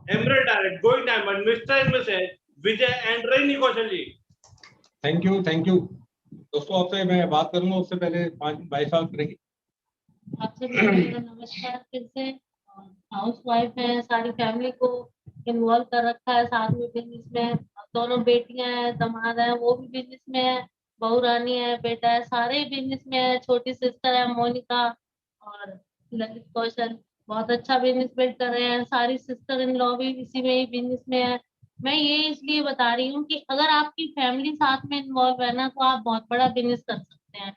Emerald Direct, Going Diamond, Mr. and Mrs. Vijay and Rainy Kaushal जी। Thank you दोस्तों। आपसे मैं बात करूंगा उससे पहले 5-22 साल करेंगे। आपसे मेरा नमस्कार फिर से। हाउस वाइफ है, सारी फैमिली को इन्वॉल्व कर रखा है साथ में बिजनेस में। दोनों बेटियां हैं, दामाद है, वो भी बिजनेस में है, बहू रानी है, बेटा है, सारे बिजनेस में है। छोटी सिस्टर है मोनिका और ललित कौशल, बहुत अच्छा बिजनेस बिल्ड कर रहे हैं। सारी सिस्टर इन लॉ भी इसी में ही बिजनेस में है। मैं ये इसलिए बता रही हूँ कि अगर आपकी फैमिली साथ में इन्वॉल्व है ना, तो आप बहुत बड़ा बिजनेस कर सकते हैं।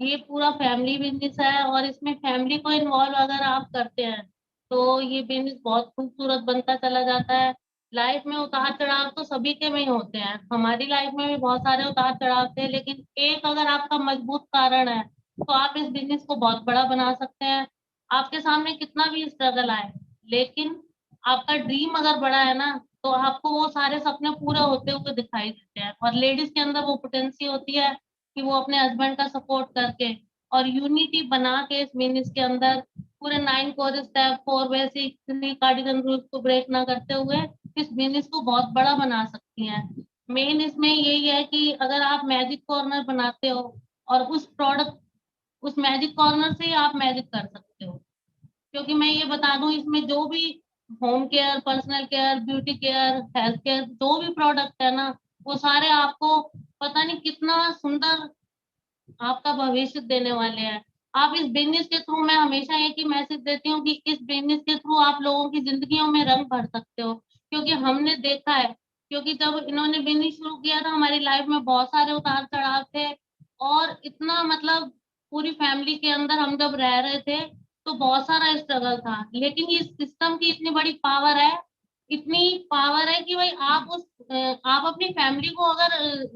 ये पूरा फैमिली बिजनेस है और इसमें फैमिली को इन्वॉल्व अगर आप करते हैं तो ये बिजनेस बहुत खूबसूरत बनता चला जाता है। लाइफ में उतार चढ़ाव तो सभी के में ही होते हैं, हमारी लाइफ में भी बहुत सारे उतार चढ़ाव थे, लेकिन एक अगर आपका मजबूत कारण है तो आप इस बिजनेस को बहुत बड़ा बना सकते हैं। आपके सामने कितना भी स्ट्रगल आए, लेकिन आपका ड्रीम अगर बड़ा है ना, तो आपको वो सारे सपने पूरे होते हुए दिखाई देते हैं। और लेडीज के अंदर वो पोटेंसी होती है कि वो अपने हस्बैंड का सपोर्ट करके और यूनिटी बना के इस बिजनेस के अंदर पूरे 9 core step 4 basic 3 cardinal rules को ब्रेक ना करते हुए इस बिजनेस को बहुत बड़ा बना सकती हैं। मेन इसमें यही है कि अगर आप मैजिक कॉर्नर बनाते हो और उस मैजिक कॉर्नर से ही आप मैजिक कर सकते हो। क्योंकि मैं ये बता दूं, इसमें जो भी home care, personal care, beauty care, health care, जो भी प्रोडक्ट है ना, वो सारे आपको पता नहीं कितना सुंदर आपका भविष्य देने वाले हैं। आप इस बिजनेस के थ्रू, मैं हमेशा एक ही मैसेज देती हूँ कि इस बिजनेस के थ्रू आप लोगों की जिंदगियों में रंग भर सकते हो। क्योंकि हमने देखा है, क्योंकि जब इन्होंने बिजनेस शुरू किया था हमारी लाइफ में बहुत सारे उतार चढ़ाव थे और इतना मतलब पूरी फैमिली के अंदर हम जब रह रहे थे तो बहुत सारा स्ट्रगल था। लेकिन ये सिस्टम की इतनी बड़ी पावर है, इतनी पावर है कि भाई आप अपनी फैमिली को अगर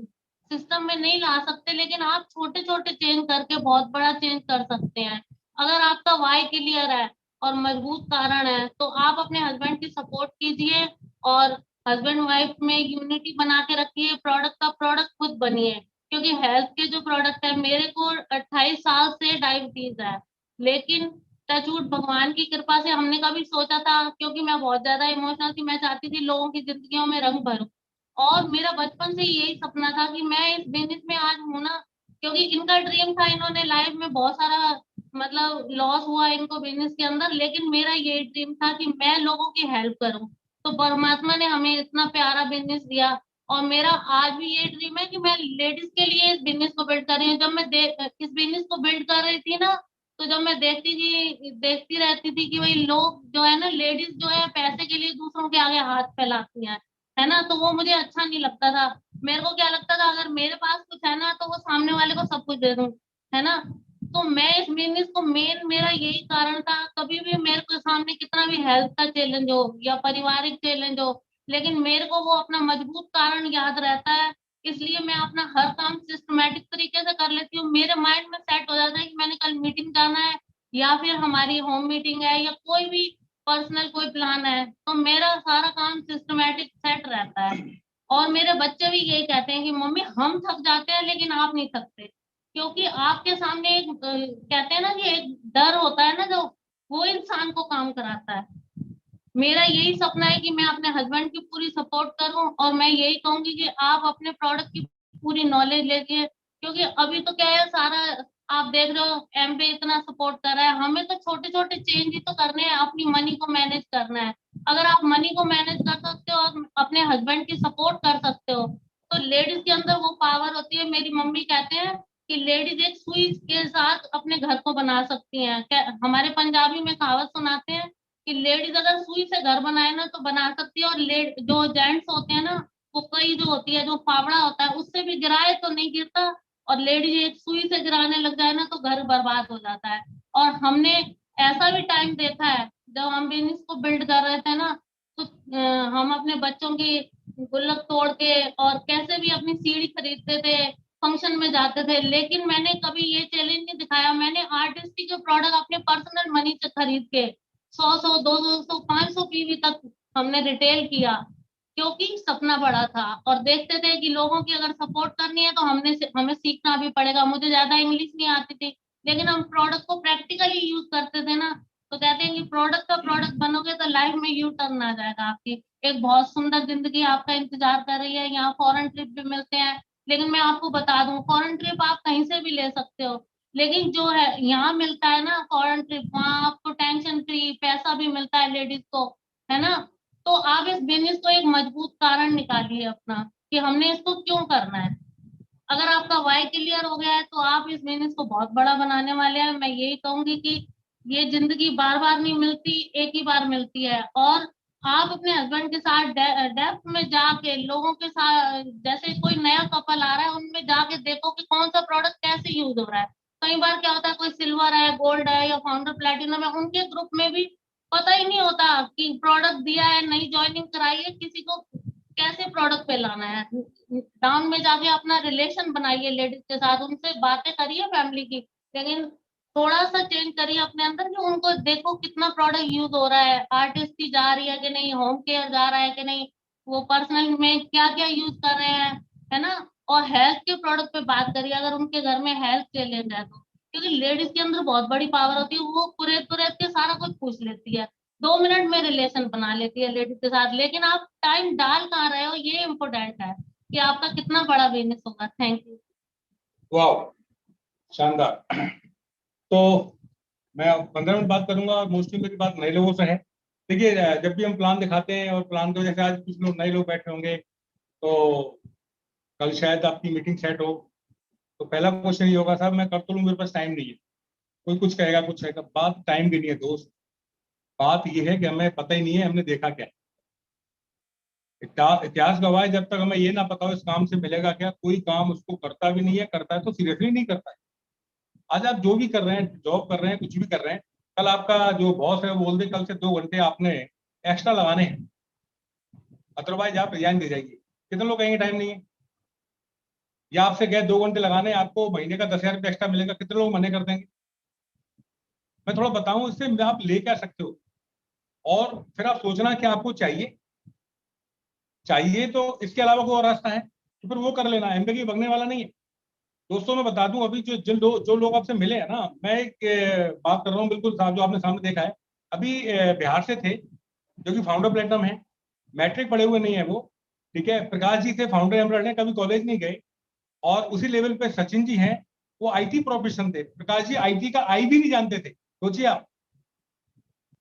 सिस्टम में नहीं ला सकते, लेकिन आप छोटे छोटे चेंज करके बहुत बड़ा चेंज कर सकते हैं। अगर आपका वाई क्लियर है और मजबूत कारण है तो आप अपने हस्बैंड की सपोर्ट कीजिए और हस्बैंड वाइफ में यूनिटी बना के रखिए। प्रोडक्ट का प्रोडक्ट खुद बनिए। क्योंकि हेल्थ के जो प्रोडक्ट है, मेरे को 28 साल से डायबिटीज है, लेकिन टचवुड भगवान की कृपा से हमने कभी सोचा था, क्योंकि मैं बहुत ज्यादा इमोशनल थी, मैं चाहती थी लोगों की जिंदगियों में रंग भरूं। और मेरा बचपन से यही सपना था कि मैं इस बिजनेस में आज हूं ना, क्योंकि इनका ड्रीम था। इन्होंने लाइफ में बहुत सारा मतलब लॉस हुआ इनको बिजनेस के अंदर, लेकिन मेरा ये ड्रीम था कि मैं लोगों की हेल्प करूं। तो परमात्मा ने हमें इतना प्यारा बिजनेस दिया और मेरा आज भी ये ड्रीम है कि मैं लेडीज के लिए इस बिजनेस को बिल्ड कर रही हूँ। जब मैं इस बिजनेस को बिल्ड कर रही थी ना, तो जब मैं देखती रहती थी कि भाई लोग जो है ना, लेडीज जो है पैसे के लिए दूसरों के आगे हाथ फैलाती हैं, है ना, तो वो मुझे अच्छा नहीं लगता था। मेरे को क्या लगता था, अगर मेरे पास कुछ है ना तो वो सामने वाले को सब कुछ दे दूं, है ना। तो मैं इस बिजनेस को, मेन मेरा यही कारण था। कभी भी मेरे को सामने कितना भी हेल्थ का चैलेंज हो या पारिवारिक चैलेंज हो, लेकिन मेरे को वो अपना मजबूत कारण याद रहता है। इसलिए मैं अपना हर काम सिस्टमेटिक तरीके से कर लेती हूँ। मेरे माइंड में सेट हो जाता है कि मैंने कल मीटिंग जाना है या फिर हमारी होम मीटिंग है या कोई भी पर्सनल कोई प्लान है, तो मेरा सारा काम सिस्टमेटिक सेट रहता है। और मेरे बच्चे भी यही कहते हैं कि मम्मी हम थक जाते हैं लेकिन आप नहीं थकते। क्योंकि आपके सामने एक कहते हैं ना कि एक डर होता है ना, जो वो इंसान को काम कराता है। मेरा यही सपना है कि मैं अपने हस्बैंड की पूरी सपोर्ट करूं और मैं यही कहूंगी कि आप अपने प्रोडक्ट की पूरी नॉलेज लीजिए। क्योंकि अभी तो क्या है, सारा आप देख रहे हो एमबी इतना सपोर्ट कर रहा है, हमें तो छोटे छोटे चेंज ही तो करने हैं, अपनी मनी को मैनेज करना है। अगर आप मनी को मैनेज कर सकते हो और अपने हस्बैंड की सपोर्ट कर सकते हो, तो लेडीज के अंदर वो पावर होती है। मेरी मम्मी कहते हैं कि लेडीज एक सुई के साथ अपने घर को बना सकती हैं। हमारे पंजाबी में कहावत सुनाते हैं कि लेडीज अगर सुई से घर बनाए ना तो बना सकती है, और जो जेंट्स होते हैं ना, वो कई जो होती है, जो फावड़ा होता है उससे भी गिराए तो नहीं गिरता, और लेडीज एक सुई से गिराने लग जाए ना तो घर बर्बाद हो जाता है। और हमने ऐसा भी टाइम देखा है जब हम बिजनेस को बिल्ड कर रहे थे ना, तो हम अपने बच्चों की गुल्लक तोड़ के और कैसे भी अपनी सीढ़ी खरीदते थे, फंक्शन में जाते थे, लेकिन मैंने कभी ये चैलेंज नहीं दिखाया। मैंने आर्टिस्टिक के प्रोडक्ट अपने पर्सनल मनी से खरीद के 100 200 500 पीवी तक हमने रिटेल किया, क्योंकि सपना बड़ा था। और देखते थे कि लोगों की अगर सपोर्ट करनी है तो हमें सीखना भी पड़ेगा। मुझे ज्यादा इंग्लिश नहीं आती थी, लेकिन हम प्रोडक्ट को प्रैक्टिकली यूज करते थे ना, तो कहते हैं कि प्रोडक्ट का प्रोडक्ट बनोगे तो लाइफ में यू टर्न आ जाएगा आपकी, एक बहुत सुंदर जिंदगी आपका इंतजार कर रही है। यहाँ फॉरेन ट्रिप भी मिलते हैं, लेकिन मैं आपको बता दूं फॉरेन ट्रिप आप कहीं से भी ले सकते हो, लेकिन जो है यहाँ मिलता है ना फॉरेन ट्रिप, वहाँ आपको टेंशन फ्री पैसा भी मिलता है लेडीज को, है ना। तो आप इस बिजनेस को एक मजबूत कारण निकालिए अपना कि हमने इसको क्यों करना है। अगर आपका वाई क्लियर हो गया है तो आप इस बिजनेस को बहुत बड़ा बनाने वाले हैं। मैं यही कहूंगी कि ये जिंदगी बार बार नहीं मिलती, एक ही बार मिलती है। और आप अपने हस्बैंड के साथ डेप्थ में जाके लोगों के साथ, जैसे कोई नया कपल आ रहा है उनमें जाके देखो कि कौन सा प्रोडक्ट कैसे यूज हो रहा है। कई बार क्या होता है कोई सिल्वर है, गोल्ड है या फाउंडर प्लेटिनम है, उनके ग्रुप में भी पता ही नहीं होता कि प्रोडक्ट दिया है, नई ज्वाइनिंग कराई है, किसी को कैसे प्रोडक्ट पे लाना है। डाउन में जाके अपना रिलेशन बनाइए लेडीज के साथ, उनसे बातें करिए फैमिली की, लेकिन थोड़ा सा चेंज करिए अपने अंदर कि उनको देखो कितना प्रोडक्ट यूज हो रहा है, आर्टिस्ट की जा रही है कि नहीं, होम केयर जा रहा है कि नहीं, वो पर्सनल में क्या क्या यूज कर रहे हैं, है ना। और हेल्थ के प्रोडक्ट पे बात करिए अगर उनके घर में हेल्थ चैलेंज है तो, क्योंकि लेडीज के अंदर बहुत बड़ी पावर होती है, वो तुरंत तुरंत के सारा कुछ पूछ लेती है, 2 मिनट में रिलेशन बना लेती है लेडीज के साथ। लेकिन आप टाइम डाल कहाँ रहे हो, ये इम्पोर्टेंट है कि आपका कितना बड़ा बिजनेस होगा। Thank you. वाह, शानदार। तो मैं 15 मिनट बात करूंगा और मोस्टली मेरी बात नए लोगों से है। देखिए, जब भी हम प्लान दिखाते हैं और प्लान को, जैसे आज कुछ लोग नए लोग बैठे होंगे तो कल शायद आपकी मीटिंग सेट हो, तो पहला क्वेश्चन ये होगा साहब मैं कर तो लूँ, मेरे पास टाइम नहीं है। कोई कुछ कहेगा कुछ कहेगा, बात टाइम की नहीं है दोस्त, बात ये है कि हमें पता ही नहीं है हमने देखा क्या है। इतिहास गवाह है, जब तक हमें ये ना पता हो इस काम से मिलेगा क्या, कोई काम उसको करता भी नहीं है, करता है तो सीरियसली नहीं करता है। आज आप जो भी कर रहे हैं, जॉब कर रहे हैं, कुछ भी कर रहे हैं, कल आपका जो बॉस है वो बोल दे कल से 2 घंटे आपने एक्स्ट्रा लगाने हैं, अदरवाइज आप रिजाइन दे जाइए, कितने लोग कहेंगे टाइम नहीं है। या आपसे गए 2 घंटे लगाने, आपको महीने का 10,000 रुपये एक्स्ट्रा मिलेगा, कितने लोग मने कर देंगे। मैं थोड़ा बताऊं इससे आप ले क्या सकते हो, और फिर आप सोचना कि आपको चाहिए चाहिए तो इसके अलावा कोई और रास्ता है तो फिर वो कर लेना, एमबीए भगने वाला नहीं है। दोस्तों मैं बता दूं, अभी जो लोग आपसे मिले हैं ना, मैं एक बात कर रहा हूँ बिल्कुल साहब, जो आपने सामने देखा है, अभी बिहार से थे जो कि फाउंडर प्लेटिनम है, मैट्रिक पढ़े हुए नहीं है वो, ठीक है। प्रकाश जी थे फाउंडर एमरल्ड है, कभी कॉलेज नहीं गए। और उसी लेवल पे सचिन जी हैं, वो आईटी प्रोफेशन थे, प्रकाश जी आईटी का आई भी नहीं जानते थे, सोचिए आप।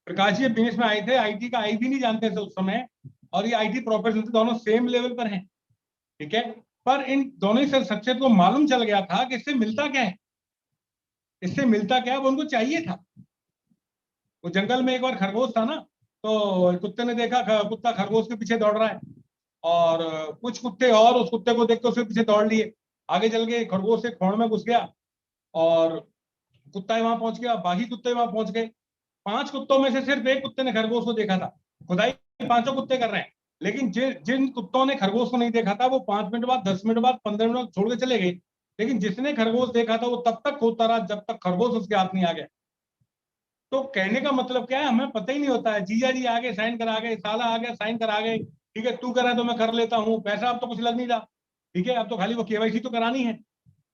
प्रकाश जी बिजनेस में आए थे, आईटी का आई भी नहीं जानते थे उस समय, और ये आईटी प्रोफेशनल थे, दोनों सेम लेवल पर हैं, ठीक है। पर इन दोनों ही सक्सेस को मालूम चल गया था कि इससे मिलता क्या है, इससे मिलता क्या है, वो उनको चाहिए था। वो जंगल में एक बार खरगोश था ना, तो कुत्ते ने देखा कुत्ता खरगोश के पीछे दौड़ रहा है, और कुछ कुत्ते और उस कुत्ते को देख के उसके पीछे दौड़ लिए। आगे चल के खरगोश एक खोड़ में घुस गया और कुत्ता वहां पहुंच गया, बाकी कुत्ते वहां पहुंच गए। 5 कुत्तों में से सिर्फ एक कुत्ते ने खरगोश को देखा था। खुदाई 5 कुत्ते कर रहे हैं, लेकिन जिन कुत्तों ने खरगोश को नहीं देखा था वो 5 मिनट बाद, 10 मिनट बाद, 15 मिनट बाद छोड़ के चले गए। लेकिन जिसने खरगोश देखा था वो तब तक खोदता रहा जब तक खरगोश उसके हाथ नहीं आ गया। तो कहने का मतलब क्या है, हमें पता ही नहीं होता है, जीजा जी आ गए साइन करा गए, साला आ गया साइन करा गए, ठीक है, तू करा तो मैं कर लेता हूँ, पैसा अब तो कुछ लग नहीं रहा, ठीक है, अब तो खाली वो केवाईसी तो करानी है।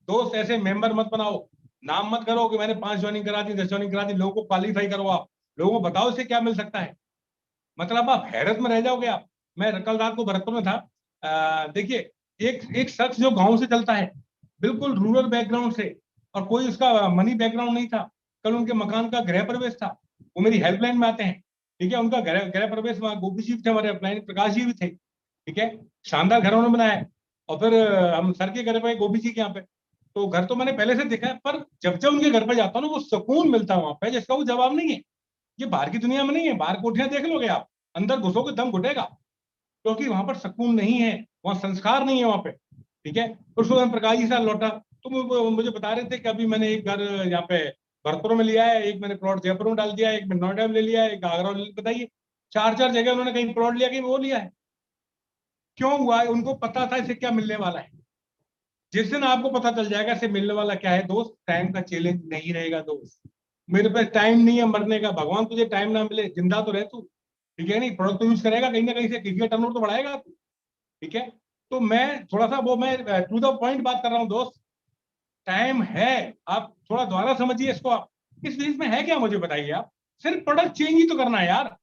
दोस्त ऐसे मेंबर मत बनाओ, नाम मत करो कि मैंने 5 ज्वाइनिंग करा दी, 10 ज्वाइनिंग करा दी, लोगों को क्वालिफाई करो, आप लोगों को बताओ इससे क्या मिल सकता है। मतलब आप हैरत में रह जाओगे आप। मैं कल रात को भरतपुर में था, देखिए एक एक शख्स जो गांव से चलता है, बिल्कुल रूरल बैकग्राउंड से, और कोई उसका मनी बैकग्राउंड नहीं था, कल उनके मकान का गृह प्रवेश था, वो मेरी हेल्पलाइन में आते हैं, ठीक है, उनका गृह प्रवेश, वहां गोपी जी थे हमारे हेल्पलाइन, प्रकाश जी भी थे, ठीक है, शानदार घर उन्होंने बनाया है। और फिर हम सर के घर पे गोपी जी के यहाँ पे, तो घर तो मैंने पहले से देखा है, पर जब जब उनके घर पे जाता हूँ ना वो सुकून मिलता है वहां पे, जिसका वो जवाब नहीं है। ये बाहर की दुनिया में नहीं है, बाहर कोठियां देख लोगे आप, अंदर घुसोगे दम घुटेगा, क्योंकि वहां पर सुकून नहीं है, वहां संस्कार नहीं है वहां पे, ठीक है। परसों हम प्रकाश जी साथ लौटा तो मुझे बता रहे थे कि अभी मैंने एक घर यहाँ पे भरतपुर में लिया है, एक मैंने प्लॉट जयपुर में डाल दिया है, एक मैंने नोएडा में ले लिया है, एक आगरा में, बताइए 4 4 जगह उन्होंने कहीं प्लॉट लिया, कहीं वो लिया है। क्यों हुआ है, उनको पता था इसे क्या मिलने वाला है। जिस दिन आपको पता चल जाएगा इसे मिलने वाला क्या है दोस्त, टाइम का चैलेंज नहीं रहेगा दोस्त। मेरे पास टाइम नहीं है मरने का, भगवान तुझे टाइम ना मिले, जिंदा तो रह तू, ठीक है, नहीं प्रोडक्ट तो यूज करेगा कहीं ना कहीं से, किसी का टर्नओवर तो बढ़ाएगा तू, ठीक है। तो मैं थोड़ा सा वो मैं टू द पॉइंट बात कर रहा हूँ दोस्त, टाइम है, आप थोड़ा दोबारा समझिए इसको, आप इस बीच में है क्या मुझे बताइए आप। सिर्फ प्रोडक्ट चेंज ही तो करना है यार।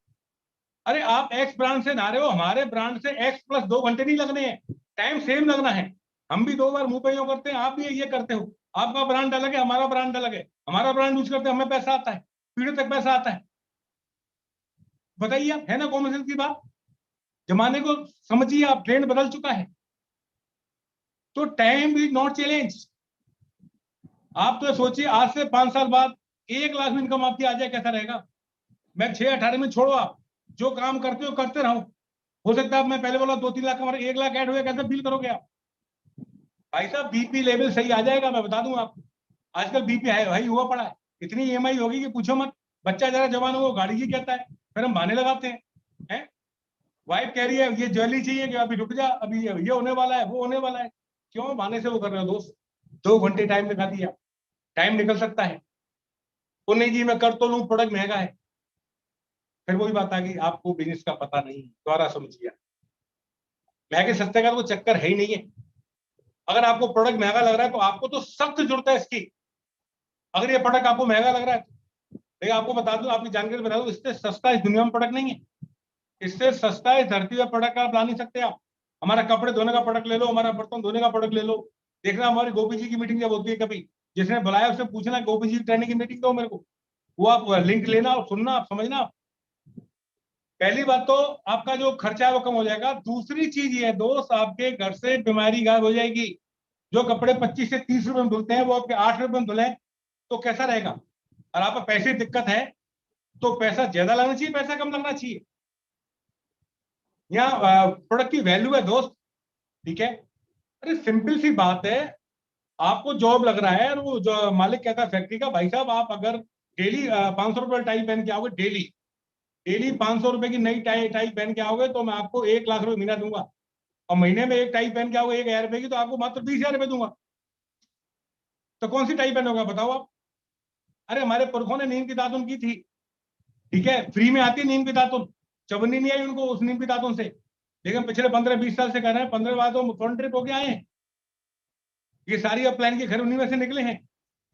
अरे आप एक्स ब्रांड से ना रहे हो, हमारे ब्रांड से एक्स प्लस 2 घंटे नहीं लगने हैं, टाइम सेम लगना है। हम भी 2 बार मुंह पे यूं करते हैं, आप भी ये करते हो। आपका ब्रांड अलग है, हमारा ब्रांड अलग है। हमारा ब्रांड यूज करते हैं, हमें पैसा आता है, पीढ़ी तक पैसा आता है। बताइए आप, है ना कॉमन सेंस की बात? जमाने को समझिए आप, ट्रेंड बदल चुका है। तो टाइम इज नॉट चैलेंज। आप तो सोचिए आज से 5 साल बाद 1 लाख में इनकम आपकी आ जाए, कैसा रहेगा? मैं 6-18 में छोड़ो, आप जो काम करते हो करते रहो। हो सकता है मैं पहले बोला 2-3 लाख, हमारे 1 लाख ऐड हुए, कैसे फील करोगे आप? भाई साहब बीपी लेवल सही आ जाएगा, मैं बता दूं आपको। आजकल बीपी है भाई हुआ पड़ा है, इतनी ईएमआई होगी कि पूछो मत। बच्चा जरा जवान हो गाड़ी की कहता है, फिर हम बहाने लगाते हैं। वाइफ कह रही है ये ज्वेलरी चाहिए, कि अभी रुक जा, अभी ये होने वाला है, वो होने वाला है। क्यों बहाने से वो कर रहे हो दोस्त? 2 घंटे टाइम लगा दिया, टाइम निकल सकता है। तो नहीं जी मैं कर तो लूं, प्रोडक्ट महंगा है। फिर वही बात आ गई, आपको बिजनेस का पता नहीं, दोबारा समझिए। महंगे सस्ते का तो चक्कर है ही नहीं है। अगर आपको प्रोडक्ट महंगा लग रहा है तो आपको तो सख्त जरूरत है इसकी। अगर ये प्रोडक्ट आपको महंगा लग रहा है, लेकिन आपको बता दूं, आपकी जानकारी बता दूं, इससे सस्ता इस दुनिया में प्रोडक्ट नहीं है। इससे सस्ता इस धरती पर प्रोडक्ट आप ला नहीं सकते आप। हमारा कपड़े धोने का प्रोडक्ट ले लो, हमारा बर्तन धोने का प्रोडक्ट ले लो। देखना हमारी गोपी जी की मीटिंग जब होती है, कभी जिसने बुलाया उससे पूछना गोपी जी की ट्रेनिंग की मीटिंग दो मेरे को, वो आप लिंक लेना और सुनना, आप समझना। पहली बात तो आपका जो खर्चा है वो कम हो जाएगा। दूसरी चीज ये है दोस्त, आपके घर से बीमारी गायब हो जाएगी। जो कपड़े 25 से 30 रुपए में धुलते हैं वो आपके 8 रुपए में धुले तो कैसा रहेगा? और आपको पैसे की दिक्कत है तो पैसा ज्यादा लगना चाहिए, पैसा कम लगना चाहिए? यहाँ प्रोडक्ट की वैल्यू है दोस्त, ठीक है? अरे सिंपल सी बात है, आपको जॉब लग रहा है और वो जो मालिक कहता है फैक्ट्री का, भाई साहब आप अगर डेली 500 रुपए टाई पहन के आओगे, डेली डेली 500 रुपए की नई टाई टाई पहन के आओगे तो मैं आपको 1 लाख रुपए महीना दूंगा। और महीने में एक टाई पहन के आओगे 1,000 रुपए की, तो आपको मात्र 20,000 रुपए दूंगा। तो कौन सी टाई पहनोगे बताओ आप? अरे हमारे पुरखों ने नीम की दातुन की थी, ठीक है, फ्री में आती नीम की दातुन, चबनी नहीं आई उनको उस नीम की दातुन से। लेकिन पिछले 15-20 साल से कर रहे हैं, 15 बाद तो फॉरेन ट्रिप होके आए हैं। ये सारी अपलाइन के घर उन्हीं में से निकले हैं।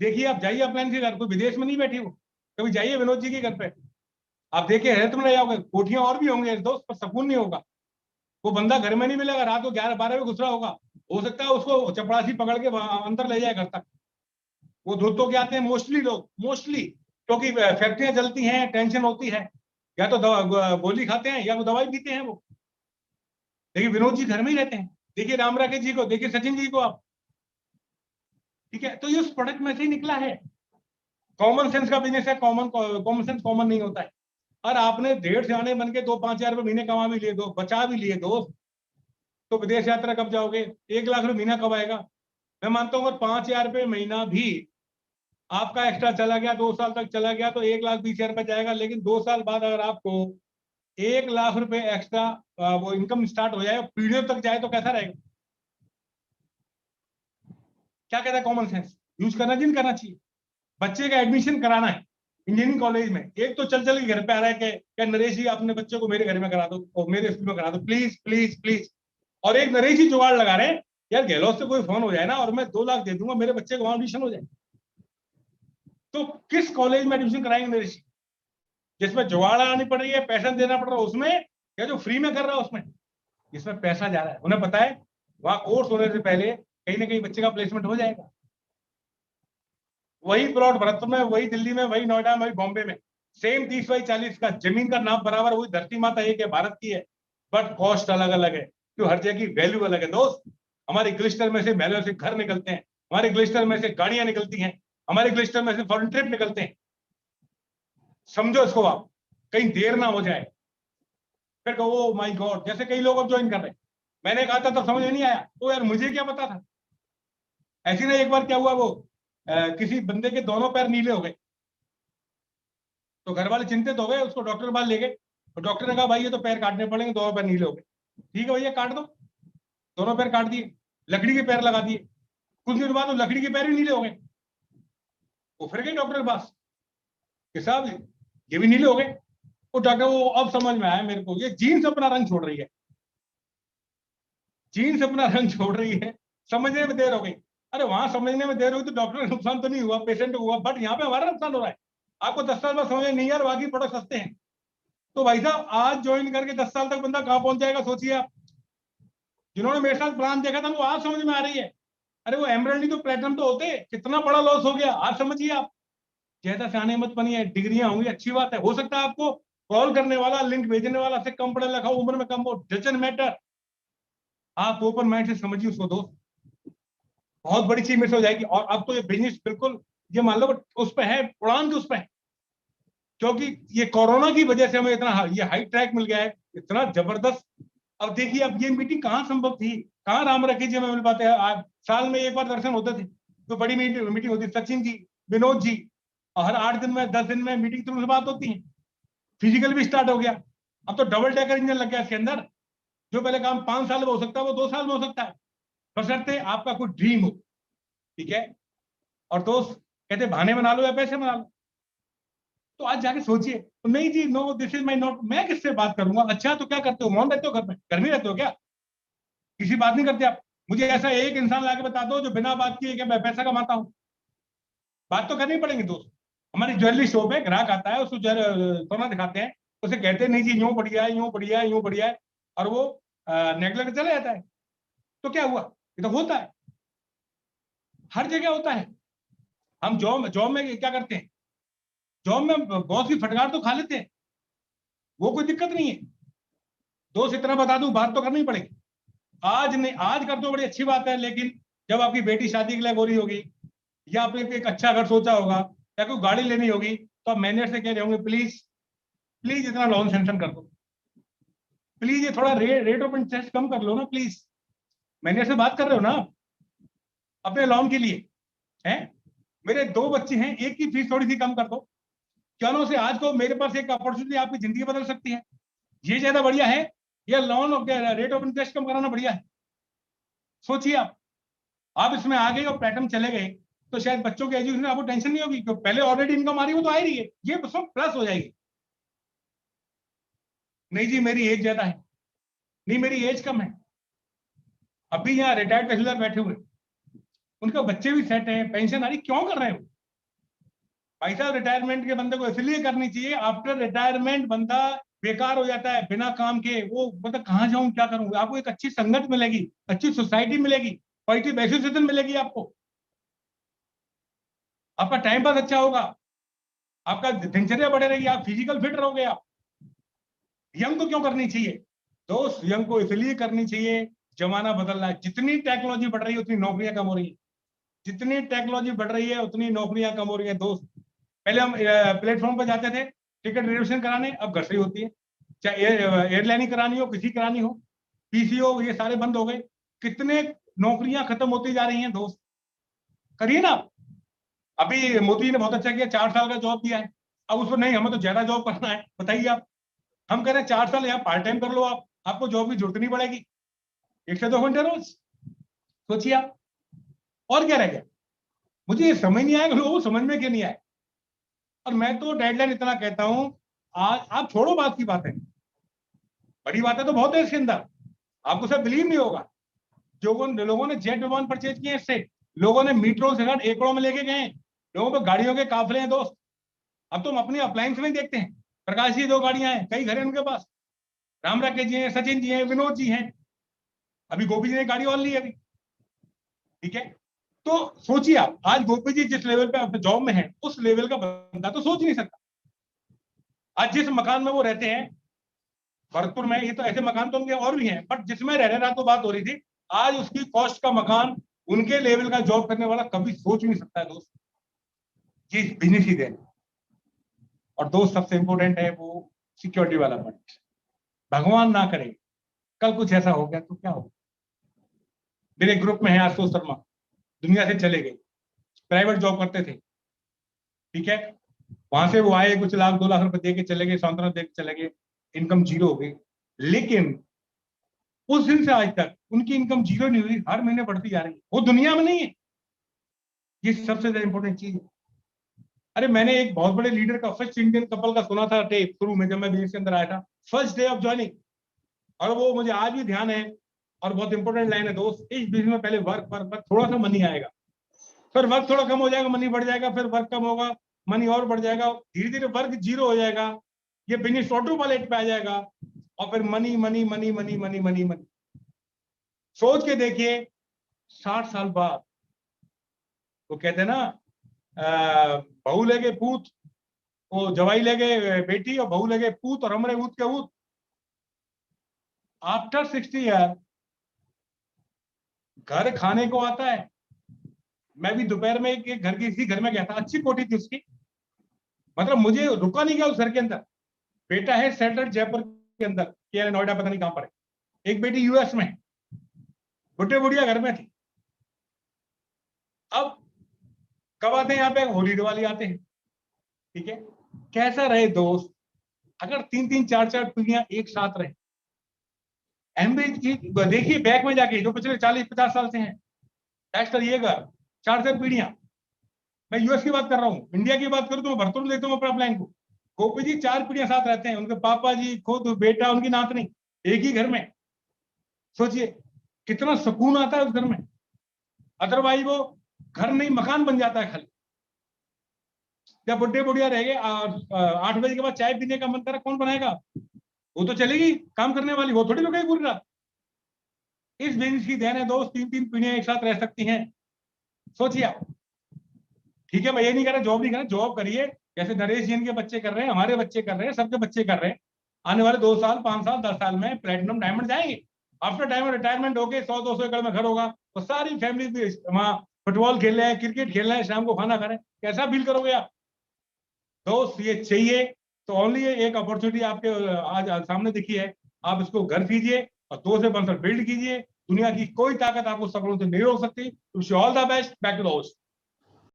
देखिए आप जाइए अपलाइन के घर, कोई विदेश में नहीं बैठी वो, कभी जाइए विनोद जी के घर पे, आप देखिए हैरत में रह जाओगे। कोठियां और भी होंगे दोस्त, पर सुकून नहीं होगा। वो बंदा घर में नहीं मिलेगा, रात को 11-12 में घुस रहा होगा। हो सकता है उसको चपरासी पकड़ के अंदर ले जाए घर तक। वो धुत तो क्या आते हैं मोस्टली लोग, मोस्टली क्योंकि फैक्ट्रियां जलती हैं, टेंशन होती है, या तो गोली खाते हैं या वो दवाई पीते हैं वो। लेकिन विनोद जी घर में ही रहते हैं। देखिए राम राकेश जी को, देखिए सचिन जी को आप, ठीक है? तो ये उस प्रोडक्ट में से ही निकला है। कॉमन सेंस का बिजनेस है, कॉमन सेंस कॉमन नहीं होता है। और आपने 1.5 सियाने बन के 2-5 हजार रुपए महीने कमा भी लिए, दो बचा भी लिए दोस्त, तो विदेश यात्रा कब जाओगे? 1 लाख रुपए महीना कब आएगा? मैं मानता हूँ 5,000 रुपए महीना भी आपका एक्स्ट्रा चला गया, 2 साल तक चला गया, तो 1,20,000 रुपए जाएगा। लेकिन 2 साल बाद अगर आपको 1 लाख रुपए एक्स्ट्रा वो इनकम स्टार्ट हो जाए, पीढ़ियों तक जाए, तो कैसा रहेगा? क्या कहता है कॉमन सेंस? यूज करना चाहिए, करना चाहिए। बच्चे का एडमिशन कराना है इंजीनियरिंग कॉलेज में, एक तो चल चल के घर पे आ रहा है कि नरेश जी अपने बच्चे को मेरे घर में करा दो और मेरे स्कूल में करा दो, प्लीज प्लीज प्लीज। और एक नरेश जी जुगाड़ लगा रहे हैं, यार गहलोत से कोई फोन हो जाए ना और मैं 2 लाख दे दूंगा, मेरे बच्चे को वहां एडमिशन हो जाए। तो किस कॉलेज में एडमिशन कराएंगे नरेश जी? जिसमें जुगाड़ आनी पड़ रही है, पैसा देना पड़ रहा है उसमें, या जो फ्री में कर रहा है उसमें? जिसमें पैसा जा रहा है उन्हें पता है वहां कोर्स होने से पहले कहीं ना कहीं बच्चे का प्लेसमेंट हो जाएगा। वही प्लॉट भरतपुर में, वही दिल्ली में, वही नोएडा में, वही बॉम्बे में, सेम 30x40 का, जमीन का नाप बराबर, वही धरती माता एक है, भारत की है, बट कॉस्ट अलग अलग है। तो हर जगह की वैल्यू अलग है दोस्त। हमारे ग्लिस्टर में से महलों से घर निकलते हैं, हमारे ग्लिस्टर में से गाड़ियां निकलती हैं, हमारे ग्लिस्टर में से फॉरेन ट्रिप निकलते हैं। समझो इसको आप, कहीं देर ना हो जाए। फिर कहो ओ माय गॉड, जैसे कई लोग अब ज्वाइन कर रहे हैं। मैंने कहा था तब समझ में नहीं आया, तो यार मुझे क्या पता था। ऐसी ना एक बार क्या हुआ, वो किसी बंदे के दोनों पैर नीले हो गए, तो घर वाले चिंतित हो गए, उसको डॉक्टर के पास ले गए। तो डॉक्टर ने कहा भाई ये तो पैर काटने पड़ेंगे, दोनों पैर नीले हो गए। ठीक है भैया काट दो। दोनों पैर काट दिए, लकड़ी के पैर लगा दिए। कुछ दिन बाद वो लकड़ी के पैर भी नीले हो गए। वो फिर गए डॉक्टर के पास कि साहब ये भी नीले हो गए। वो डॉक्टर, वो अब समझ में आया मेरे को, ये जीन्स अपना रंग छोड़ रही है, जीन्स अपना रंग छोड़ रही है, समझने में देर हो गई। अरे वहां समझने में देर हुई तो डॉक्टर का नुकसान तो नहीं हुआ, पेशेंट को हुआ, बट यहाँ पे हमारा नुकसान हो रहा है। आपको 10 साल बाद समझ में नहीं यार बाकी प्रोडक्ट सस्ते हैं, तो भाई साहब आज ज्वाइन करके 10 साल तक बंदा कहाँ पहुंच जाएगा सोचिए आप। जिन्होंने मेरे साथ प्लान देखा था वो आज समझ में आ रही है, अरे वो एमरल्ड नहीं तो प्लेटिनम तो होते, कितना बड़ा लॉस हो गया आज समझिए आप। ज्यादा सियाने मत बनिए, डिग्रियां होंगी अच्छी बात है, हो सकता है आपको कॉल करने वाला लिंक भेजने वाला से कम पढ़ा लिखा हो, उम्र में कम हो, डजंट मैटर। आप ओपन माइंड से समझिए उसको दोस्त, बहुत बड़ी चीज मिस हो जाएगी। और अब तो ये बिजनेस बिल्कुल ये मान लो उस पर है, उड़ान के उस पर है, क्योंकि ये कोरोना की वजह से हमें इतना ये हाई ट्रैक मिल गया है, इतना जबरदस्त। अब देखिए अब ये मीटिंग कहाँ संभव थी, कहाँ राम रखे जी हमें मिल पाते हैं। आज साल में एक बार दर्शन होते थे, तो बड़ी मीटिंग होती, सचिन जी, विनोद जी, और हर 8 दिन में 10 दिन में मीटिंग थ्रू से बात होती है। फिजिकल भी स्टार्ट हो गया, अब तो डबल डेकर इंजन लग गया इसके अंदर, जो पहले काम 5 साल में हो सकता है वो 2 साल में हो सकता है, बशर्ते आपका कोई ड्रीम हो, ठीक है। और दोस्त कहते बहाने बना लो या पैसे बना लो, तो आज जाके सोचिए, तो नहीं जी no this is my not, मैं किससे बात करूंगा। अच्छा तो क्या करते हो, मौन रहते हो, घर में रहते हो क्या, किसी बात नहीं करते आप। मुझे ऐसा एक इंसान लाके बता दो जो बिना बात किए क्या मैं पैसा कमाता हूँ, बात तो करनी पड़ेगी दोस्त। हमारी ज्वेलरी शॉप है, ग्राहक आता है उसको सोना दिखाते हैं, उसे कहते हैं नहीं जी यूं बढ़िया है, यूं बढ़िया है, यूं बढ़िया है, और वो नेगलेक्ट चला जाता है। तो क्या हुआ, ये तो होता है, हर जगह होता है। हम जॉब जॉब में क्या करते हैं, जॉब में बॉस की फटकार तो खा लेते हैं, वो कोई दिक्कत नहीं है दोस्त, इतना बता दूं बात तो करनी पड़ेगी। आज नहीं, आज कर दो बड़ी अच्छी बात है, लेकिन जब आपकी बेटी शादी के लिए हो रही होगी, या आपने एक अच्छा घर सोचा होगा, या कोई गाड़ी लेनी होगी, तो आप मैनेजर से कह रहे होंगे प्लीज प्लीज इतना लोन सेंक्शन कर दो, प्लीज ये थोड़ा रेट ऑफ इंटरेस्ट कम कर लो ना प्लीज। मैनेजर से बात कर रहे हो ना आप अपने लोन के लिए, हैं। मेरे 2 बच्चे हैं, एक की फीस थोड़ी सी कम कर दो, क्या ना से आज को मेरे पास एक अपॉर्चुनिटी आपकी जिंदगी बदल सकती है। ये ज्यादा बढ़िया है या लोन रेट ऑफ इंटरेस्ट कम कराना बढ़िया है, सोचिए आप इसमें आ गए और पैटर्न चले गए, तो शायद बच्चों के एजुकेशन आपको टेंशन नहीं होगी, क्योंकि पहले ऑलरेडी इनकम आ रही है, वो तो आ ही रही है, ये सब प्लस हो जाएगी। नहीं जी मेरी एज ज्यादा है, नहीं मेरी एज कम है, अभी यहाँ रिटायर्ड तहसीलदार बैठे हुए, उनके बच्चे भी सेट हैं, पेंशन आ रही, क्यों कर रहे हो भाई साहब। रिटायरमेंट के बंदे को इसलिए करनी चाहिए, आफ्टर रिटायरमेंट बंदा बेकार हो जाता है बिना काम के, वो मतलब कहाँ जाऊं क्या करूं। आपको एक अच्छी संगत मिलेगी, अच्छी सोसाइटी मिलेगी, पॉजिटिव एसोसिएशन मिलेगी आपको, आपका टाइम पास अच्छा होगा, आपका दिनचर्या बढ़े रहेगी, आप फिजिकल फिट रहोगे। आप यंग को क्यों करनी चाहिए दोस्त, यंग को इसलिए करनी चाहिए, जमाना बदल रहा है, जितनी टेक्नोलॉजी बढ़ रही है उतनी नौकरियां कम हो रही है, जितनी टेक्नोलॉजी बढ़ रही है उतनी नौकरियां कम हो रही है दोस्त। पहले हम प्लेटफॉर्म पर जाते थे टिकट रिजर्वेशन कराने, अब घर से ही होती है, चाहे एयरलाइन ही करानी हो, किसी करानी हो, पीसीओ, ये सारे बंद हो गए। कितने नौकरियां खत्म होती जा रही हैं दोस्त, करिए ना। अभी मोदी जी ने बहुत अच्छा किया, 4 साल का जॉब दिया है, अब उसमें नहीं हमें तो ज्यादा जॉब करना है, बताइए आप। हम कह रहे हैं 4 साल यहाँ पार्ट टाइम कर लो, आप आपको जॉब की जरूरत नहीं पड़ेगी, 1 से 2 घंटे रोज, सोचिए आप। और क्या रह गया, मुझे ये समझ नहीं आया कि लोगों को समझ में क्यों नहीं आया। और मैं तो डेडलाइन इतना कहता हूं, आज आप छोड़ो बात की बात है, बड़ी बात है तो बहुत है इसके अंदर, आपको सब बिलीव नहीं होगा। जो लोगों ने जेट विमान परचेज किए, इससे लोगों ने मीटरों से एकड़ों में लेके गए, लोगों पे गाड़ियों के काफिले हैं दोस्त। अब तो हम अपनी अप्लायंस में देखते हैं, प्रकाश जी 2 गाड़ियां हैं, कई घर हैं उनके पास, राम राकेश जी हैं, सचिन जी हैं, विनोद जी हैं, अभी गोपी जी ने गाड़ी और ली अभी, ठीक है। तो सोचिए आप, आज गोपी जी जिस लेवल पे जॉब में है, उस लेवल का बंदा तो सोच नहीं सकता। आज जिस मकान में वो रहते हैं भरतपुर में, ये तो ऐसे मकान तो उनके और भी हैं, बट जिसमें रह रहे तो बात हो रही थी, आज उसकी कॉस्ट का मकान उनके लेवल का जॉब करने वाला कभी सोच नहीं सकता है दोस्त, ये बिजनेस ही है। और दोस्त सबसे इंपॉर्टेंट है वो सिक्योरिटी वाला पॉइंट, भगवान ना करे कल कुछ ऐसा हो गया तो क्या होगा। मेरे ग्रुप में है आशुतोष शर्मा, दुनिया से चले गए, प्राइवेट जॉब करते थे, ठीक है, वहां से वो आए, कुछ लाख 2 लाख रुपए दे के चले गए, सांत्वना दे के चले गए, इनकम जीरो हो गई। लेकिन उस दिन से आज तक उनकी इनकम जीरो नहीं हुई, हर महीने बढ़ती जा रही है, वो दुनिया में नहीं है, ये सबसे ज्यादा इंपॉर्टेंट चीज है। अरे मैंने एक बहुत बड़े लीडर का, फर्स्ट इंडियन कपल का सुना था टेप शुरू में, जब मैं बिजनेस के अंदर आया था, फर्स्ट डे ऑफ ज्वाइनिंग, और वो मुझे आज भी ध्यान है, और बहुत इंपॉर्टेंट लाइन है दोस्त, इस बिजनेस में पहले वर्क वर्क वर्क, थोड़ा सा मनी आएगा, फिर वर्क थोड़ा कम हो जाएगा, मनी बढ़ जाएगा, फिर वर्क कम होगा, मनी और बढ़ जाएगा, धीरे धीरे वर्क जीरो हो जाएगा, ये फिनिश ऑटो पायलट पे आ जाएगा, और फिर money money money money money money money. सोच के देखिए 60 साल बाद वो कहते हैं ना, बहू ले गए पूत, वो जवाई ले गए बेटी, और बहू ले गए पूत, और हमरे ऊत के ऊत। आफ्टर 60 ईयर घर खाने को आता है। मैं भी दोपहर में एक घर की इसी घर में गया था, अच्छी कोठी थी उसकी, मतलब मुझे रुका नहीं गया उस घर के अंदर। बेटा है सेटल जयपुर के अंदर या नोएडा, पता नहीं कहां पर है, एक बेटी यूएस में, बुढ़े बुढ़िया घर में थी। अब कब आते हैं यहाँ पे, होली दिवाली आते हैं, ठीक है। कैसा रहे दोस्त अगर 3-3 4-4 पीढ़ियां एक साथ रहे। देखिए बैक में जाके जो पिछले 40-50 साल से हैं, टेस्ट करिएगा, 4-4 पीढ़ियां। मैं यूएस की बात कर रहा हूँ, इंडिया की बात करूँ तो मैं भरतपुर देता हूँ अपना प्लान को। गोपी जी 4 पीढ़ियां साथ रहते हैं, उनके पापा जी, खुद, बेटा, उनकी नातनी, एक ही घर में। सोचिए कितना सुकून आता है उस घर में। अदरवाइज वो घर नहीं मकान बन जाता है खाली। जब बुढ़े बुढ़िया रह गए, 8 बजे के बाद चाय पीने का मन करा, कौन बनाएगा? वो तो चलेगी काम करने वाली, वो थोड़ी रुकेगी पूरी रात। इस बिजनेस की देन है दोस्त, 3-3 पीढ़ियां एक साथ रह सकती हैं। सोचिए आप, ठीक है, मैं ये नहीं कह रहा जॉब नहीं करना, जॉब करिए, जैसे नरेश जी के बच्चे कर रहे हैं, हमारे बच्चे कर रहे हैं, सबके बच्चे कर रहे हैं। आने वाले 2 साल, 5 साल, 10 साल में प्लेटिनम डायमंड जाएंगे। आफ्टर डायमंड रिटायरमेंट होके 100-200 एकड़ में घर होगा, तो सारी फैमिली वहां फुटबॉल खेल रहे हैं, क्रिकेट खेल रहे हैं, शाम को खाना खा रहे हैं। कैसा फील करोगे आप दोस्त? ये चाहिए तो ओनली एक अपॉर्चुनिटी आपके आज सामने दिखी है, आप इसको घर कीजिए और 2 से 5 साल बिल्ड कीजिए। दुनिया की कोई ताकत आपको सपनों से नहीं रोक सकती। Wish you all the best, back to the host.